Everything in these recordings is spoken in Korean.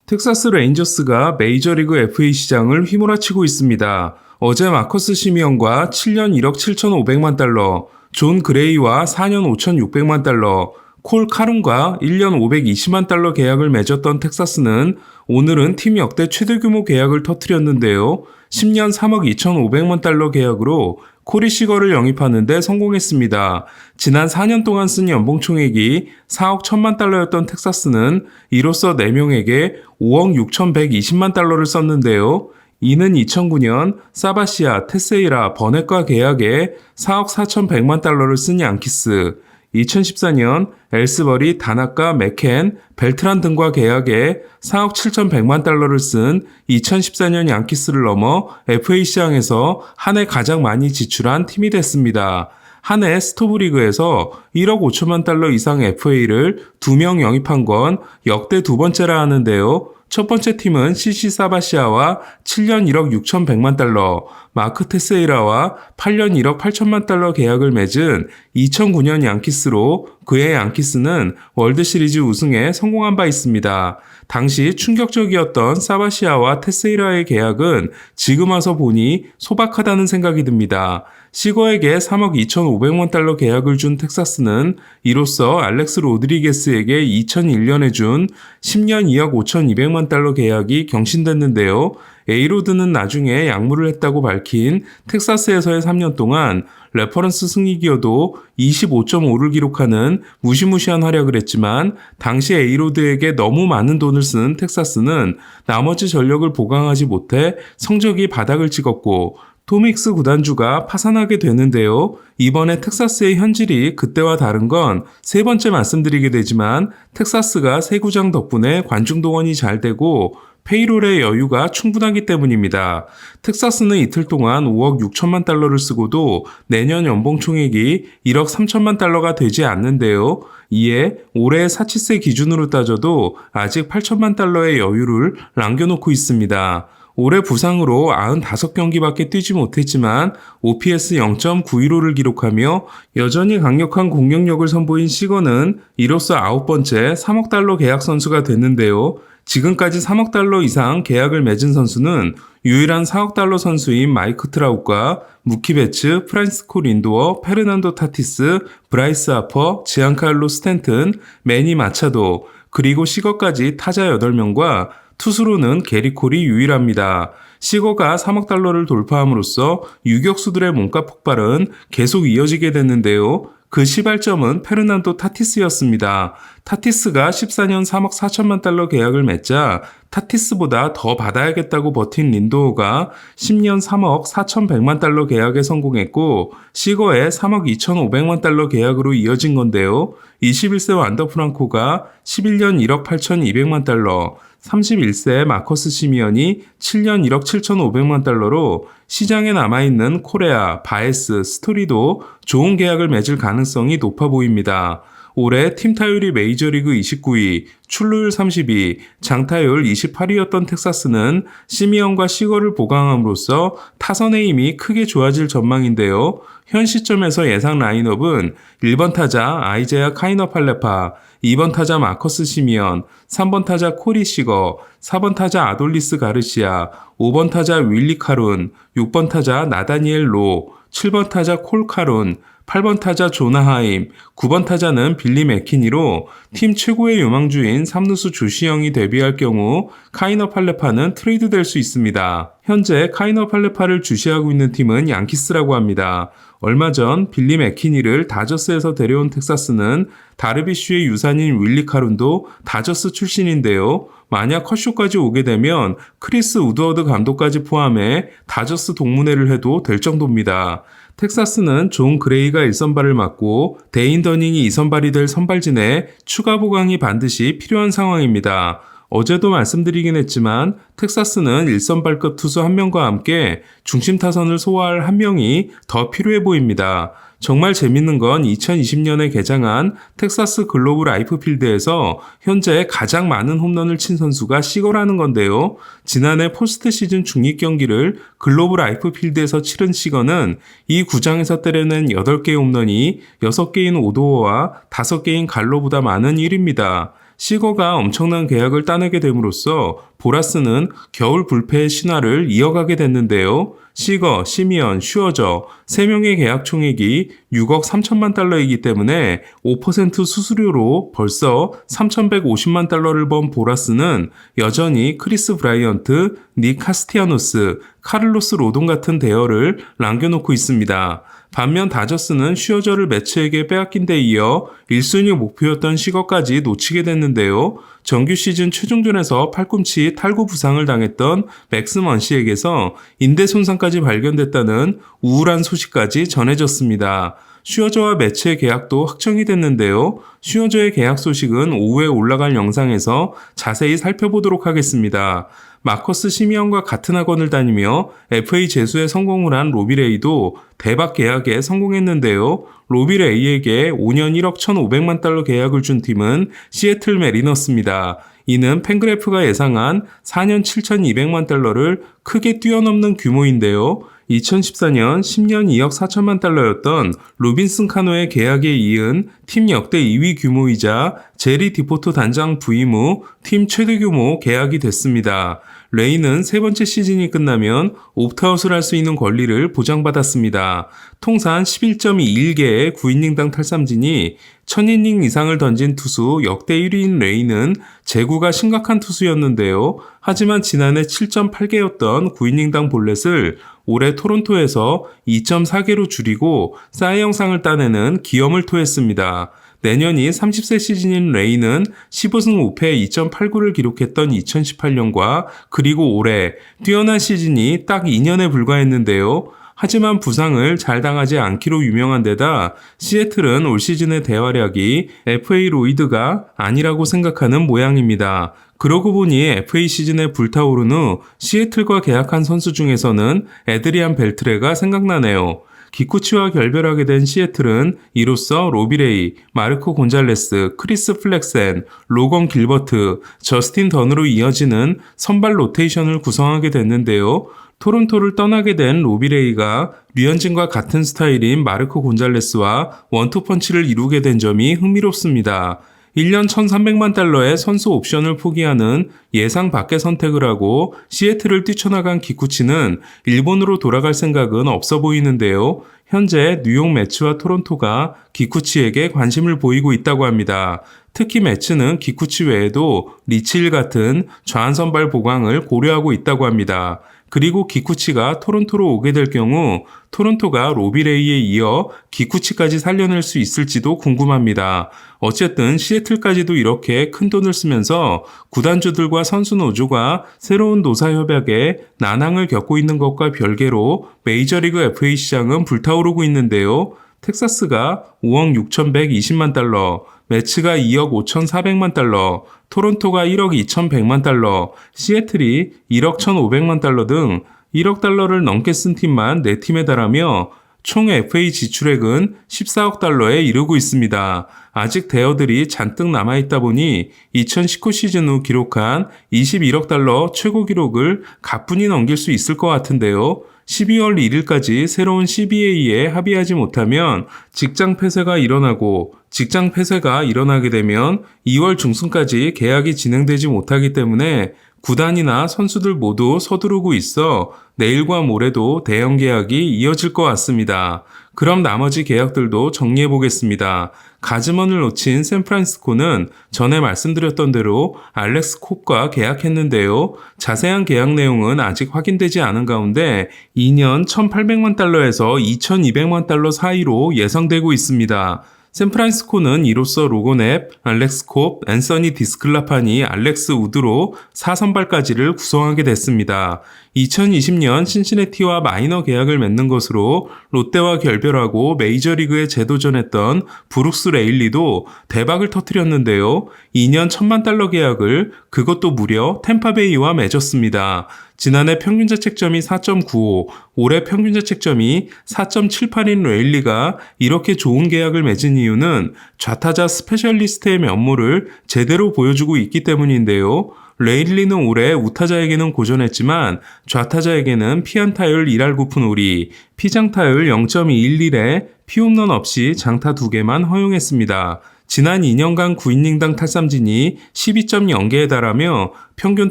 텍사스 레인저스가 메이저리그 FA 시장을 휘몰아치고 있습니다. 어제 마커스 시미언과 7년 1억 7,500만 달러, 존 그레이와 4년 5,600만 달러, 콜 카룬과 1년 520만 달러 계약을 맺었던 텍사스는 오늘은 팀 역대 최대 규모 계약을 터뜨렸는데요. 10년 3억 2,500만 달러 계약으로 코리 시거를 영입하는 데 성공했습니다. 지난 4년 동안 쓴 연봉 총액이 4억 1천만 달러였던 텍사스는 이로써 4명에게 5억 6,120만 달러를 썼는데요. 이는 2009년 사바시아, 테세이라, 버넷과 계약에 4억 4,100만 달러를 쓴 양키스, 2014년 엘스버리, 다나카, 맥켄, 벨트란 등과 계약에 4억 7,100만 달러를 쓴 2014년 양키스를 넘어 FA 시장에서 한 해 가장 많이 지출한 팀이 됐습니다. 한 해 스토브리그에서 1억 5천만 달러 이상 FA를 2명 영입한 건 역대 두 번째라 하는데요. 첫 번째 팀은 CC 사바시아와 7년 1억 6,100만 달러, 마크 테세이라와 8년 1억 8천만 달러 계약을 맺은 2009년 양키스로 그의 양키스는 월드시리즈 우승에 성공한 바 있습니다. 당시 충격적이었던 사바시아와 테세이라의 계약은 지금 와서 보니 소박하다는 생각이 듭니다. 시거에게 3억 2,500만 달러 계약을 준 텍사스는 이로써 알렉스 로드리게스에게 2001년에 준 10년 2억 5,200만 달러 계약이 경신됐는데요. 에이로드는 나중에 약물을 했다고 밝힌 텍사스에서의 3년 동안 레퍼런스 승리 기여도 25.5를 기록하는 무시무시한 활약을 했지만 당시 에이로드에게 너무 많은 돈을 쓴 텍사스는 나머지 전력을 보강하지 못해 성적이 바닥을 찍었고 토믹스 구단주가 파산하게 되는데요. 이번에 텍사스의 현질이 그때와 다른 건 세 번째 말씀드리게 되지만 텍사스가 새 구장 덕분에 관중 동원이 잘 되고 페이롤의 여유가 충분하기 때문입니다. 텍사스는 이틀 동안 5억 6천만 달러를 쓰고도 내년 연봉 총액이 1억 3천만 달러가 되지 않는데요. 이에 올해 사치세 기준으로 따져도 아직 8천만 달러의 여유를 남겨놓고 있습니다. 올해 부상으로 95경기밖에 뛰지 못했지만 OPS 0.915를 기록하며 여전히 강력한 공격력을 선보인 시거는 이로써 9번째 3억 달러 계약 선수가 됐는데요. 지금까지 3억 달러 이상 계약을 맺은 선수는 유일한 4억 달러 선수인 마이크 트라웃과 무키 베츠, 프란시스코 린도어, 페르난도 타티스, 브라이스 하퍼, 지안칼로 스탠튼, 매니 마차도, 그리고 시거까지 타자 8명과 투수로는 게리 콜이 유일합니다. 시거가 3억 달러를 돌파함으로써 유격수들의 몸값 폭발은 계속 이어지게 됐는데요. 그 시발점은 페르난도 타티스였습니다. 타티스가 14년 3억 4천만 달러 계약을 맺자 타티스보다 더 받아야겠다고 버틴 린도어가 10년 3억 4,100만 달러 계약에 성공했고 시거의 3억 2,500만 달러 계약으로 이어진 건데요. 21세 완더 프랑코가 11년 1억 8,200만 달러, 31세 마커스 시미언이 7년 1억 7,500만 달러로 시장에 남아있는 코레아, 바에스, 스토리도 좋은 계약을 맺을 가능성이 높아 보입니다. 올해 팀 타율이 메이저리그 29위, 출루율 32, 장타율 28위였던 텍사스는 시미언과 시거를 보강함으로써 타선의 힘이 크게 좋아질 전망인데요. 현 시점에서 예상 라인업은 1번 타자 아이제아 카이너팔레파, 2번 타자 마커스 시미언, 3번 타자 코리 시거, 4번 타자 아돌리스 가르시아, 5번 타자 윌리 카룬, 6번 타자 나다니엘 로, 7번 타자 콜 카룬, 8번 타자 조나하임, 9번 타자는 빌리 맥키니로 팀 최고의 유망주인 3루수 조시영이 데뷔할 경우 카이너 팔레파는 트레이드될 수 있습니다. 현재 카이너 팔레파를 주시하고 있는 팀은 양키스라고 합니다. 얼마 전 빌리 맥키니를 다저스에서 데려온 텍사스는 다르비쉬의 유산인 윌리 카룬도 다저스 출신인데요. 만약 컷쇼까지 오게 되면 크리스 우드워드 감독까지 포함해 다저스 동문회를 해도 될 정도입니다. 텍사스는 존 그레이가 1선발을 맡고 데인 더닝이 2선발이 될 선발진에 추가 보강이 반드시 필요한 상황입니다. 어제도 말씀드리긴 했지만 텍사스는 1선발급 투수 1명과 함께 중심 타선을 소화할 1명이 더 필요해 보입니다. 정말 재밌는 건 2020년에 개장한 텍사스 글로브 라이프 필드에서 현재 가장 많은 홈런을 친 선수가 시거라는 건데요. 지난해 포스트 시즌 중립 경기를 글로브 라이프 필드에서 치른 시거는 이 구장에서 때려낸 8개의 홈런이 6개인 오도어와 5개인 갈로보다 많은 1위입니다. 시거가 엄청난 계약을 따내게 됨으로써 보라스는 겨울 불패의 신화를 이어가게 됐는데요. 시거, 시미언, 슈어저 3명의 계약 총액이 6억 3천만 달러이기 때문에 5% 수수료로 벌써 3,150만 달러를 번 보라스는 여전히 크리스 브라이언트, 닉 카스티아노스, 카를로스 로돈 같은 대여를 남겨놓고 있습니다. 반면 다저스는 슈어저를 매츠에게 빼앗긴 데 이어 1순위 목표였던 시거까지 놓치게 됐는데요. 정규 시즌 최종전에서 팔꿈치 탈구 부상을 당했던 맥스 먼시에게서 인대 손상까지 발견됐다는 우울한 소식까지 전해졌습니다. 슈어저와 매츠의 계약도 확정이 됐는데요. 슈어저의 계약 소식은 오후에 올라갈 영상에서 자세히 살펴보도록 하겠습니다. 마커스 시미언과 같은 학원을 다니며 FA 재수에 성공을 한 로비 레이도 대박 계약에 성공했는데요. 로비 레이에게 5년 1억 1,500만 달러 계약을 준 팀은 시애틀 메리너스입니다. 이는 팬그래프가 예상한 4년 7,200만 달러를 크게 뛰어넘는 규모인데요. 2014년 10년 2억 4천만 달러였던 로빈슨 카노의 계약에 이은 팀 역대 2위 규모이자 제리 디포토 단장 부임 후 팀 최대 규모 계약이 됐습니다. 레이는 세 번째 시즌이 끝나면 옵트아웃을 할 수 있는 권리를 보장받았습니다. 통산 11.21개의 9이닝당 탈삼진이 1000이닝 이상을 던진 투수 역대 1위인 레이는 제구가 심각한 투수였는데요. 하지만 지난해 7.8개였던 9이닝당 볼넷을 올해 토론토에서 2.4개로 줄이고 사이 영상을 따내는 기염을 토했습니다. 내년이 30세 시즌인 레이는 15승 5패 2.89를 기록했던 2018년과 그리고 올해 뛰어난 시즌이 딱 2년에 불과했는데요. 하지만 부상을 잘 당하지 않기로 유명한 데다 시애틀은 올 시즌의 대활약이 FA 로이드가 아니라고 생각하는 모양입니다. 그러고 보니 FA 시즌에 불타오른 후 시애틀과 계약한 선수 중에서는 에드리안 벨트레가 생각나네요. 기쿠치와 결별하게 된 시애틀은 이로써 로비레이, 마르코 곤잘레스, 크리스 플렉센, 로건 길버트, 저스틴 던으로 이어지는 선발 로테이션을 구성하게 됐는데요. 토론토를 떠나게 된 로비레이가 류현진과 같은 스타일인 마르코 곤잘레스와 원투펀치를 이루게 된 점이 흥미롭습니다. 1년 1,300만 달러의 선수 옵션을 포기하는 예상 밖의 선택을 하고 시애틀을 뛰쳐나간 기쿠치는 일본으로 돌아갈 생각은 없어 보이는데요. 현재 뉴욕 매츠와 토론토가 기쿠치에게 관심을 보이고 있다고 합니다. 특히 매츠는 기쿠치 외에도 리치일 같은 좌한 선발 보강을 고려하고 있다고 합니다. 그리고 기쿠치가 토론토로 오게 될 경우 토론토가 로비레이에 이어 기쿠치까지 살려낼 수 있을지도 궁금합니다. 어쨌든 시애틀까지도 이렇게 큰 돈을 쓰면서 구단주들과 선수 노조가 새로운 노사 협약에 난항을 겪고 있는 것과 별개로 메이저리그 FA 시장은 불타오르고 있는데요. 텍사스가 5억 6,120만 달러, 매츠가 2억 5,400만 달러, 토론토가 1억 2,100만 달러, 시애틀이 1억 1,500만 달러 등 1억 달러를 넘게 쓴 팀만 4팀에 달하며 총 FA 지출액은 14억 달러에 이르고 있습니다. 아직 대여들이 잔뜩 남아있다 보니 2019 시즌 후 기록한 21억 달러 최고 기록을 가뿐히 넘길 수 있을 것 같은데요. 12월 1일까지 새로운 CBA에 합의하지 못하면 직장 폐쇄가 일어나고 직장 폐쇄가 일어나게 되면 2월 중순까지 계약이 진행되지 못하기 때문에 구단이나 선수들 모두 서두르고 있어 내일과 모레도 대형 계약이 이어질 것 같습니다. 그럼 나머지 계약들도 정리해 보겠습니다. 가즈먼을 놓친 샌프란시스코는 전에 말씀드렸던 대로 알렉스 콥과 계약했는데요. 자세한 계약 내용은 아직 확인되지 않은 가운데 2년 1,800만 달러에서 2,200만 달러 사이로 예상되고 있습니다. 샌프란시스코는 이로써 로건 앱, 알렉스 콥, 앤서니 디스클라파니, 알렉스 우드로 4선발까지를 구성하게 됐습니다. 2020년 신시내티와 마이너 계약을 맺는 것으로 롯데와 결별하고 메이저리그에 재도전했던 브룩스 레일리도 대박을 터뜨렸는데요. 2년 1,000만 달러 계약을 그것도 무려 템파베이와 맺었습니다. 지난해 평균 자책점이 4.95, 올해 평균 자책점이 4.78인 레일리가 이렇게 좋은 계약을 맺은 이유는 좌타자 스페셜리스트의 면모를 제대로 보여주고 있기 때문인데요. 레일리는 올해 우타자에게는 고전했지만 좌타자에게는 피안타율 1할 9푼 5리, 피장타율 0.21에 피홈런 없이 장타 2개만 허용했습니다. 지난 2년간 9이닝당 탈삼진이 12.0개에 달하며 평균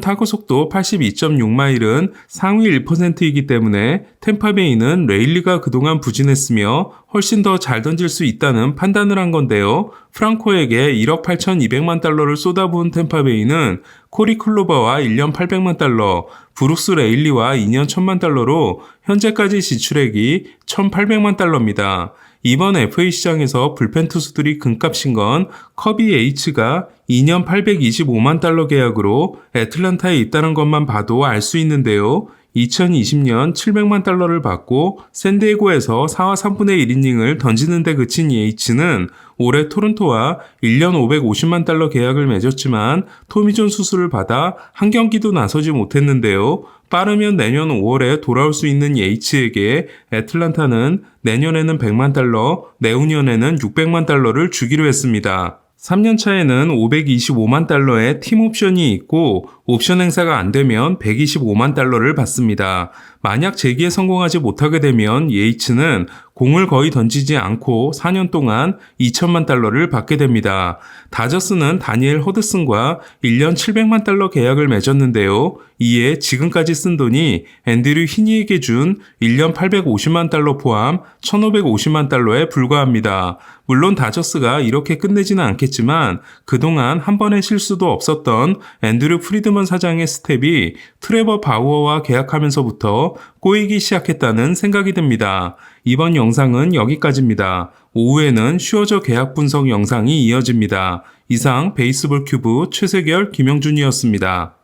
타구속도 82.6마일은 상위 1%이기 때문에 템파베이는 레일리가 그동안 부진했으며 훨씬 더 잘 던질 수 있다는 판단을 한 건데요. 프랑코에게 1억 8,200만 달러를 쏟아부은 템파베이는 코리 클로버와 1년 800만 달러, 브룩스 레일리와 2년 1,000만 달러로 현재까지 지출액이 1,800만 달러입니다. 이번 FA 시장에서 불펜 투수들이 금값인 건 커비 H가 2년 825만 달러 계약으로 애틀랜타에 있다는 것만 봐도 알 수 있는데요. 2020년 700만 달러를 받고 샌디에고에서 4와 3분의 1이닝을 던지는 데 그친 H는 올해 토론토와 1년 550만 달러 계약을 맺었지만 토미존 수술을 받아 한 경기도 나서지 못했는데요. 빠르면 내년 5월에 돌아올 수 있는 H에게 애틀랜타는 내년에는 100만 달러, 내후년에는 600만 달러를 주기로 했습니다. 3년 차에는 525만 달러의 팀 옵션이 있고 옵션 행사가 안 되면 125만 달러를 받습니다. 만약 재기에 성공하지 못하게 되면 예이츠는 공을 거의 던지지 않고 4년 동안 2천만 달러를 받게 됩니다. 다저스는 다니엘 허드슨과 1년 700만 달러 계약을 맺었는데요. 이에 지금까지 쓴 돈이 앤드류 히니에게 준 1년 850만 달러 포함 1,550만 달러에 불과합니다. 물론 다저스가 이렇게 끝내지는 않겠지만 그동안 한 번의 실수도 없었던 앤드류 프리드먼 사장의 스텝이 트레버 바우어와 계약하면서부터 꼬이기 시작했다는 생각이 듭니다. 이번 영상은 여기까지입니다. 오후에는 슈어저 계약 분석 영상이 이어집니다. 이상 베이스볼 큐브 최세결 김영준이었습니다.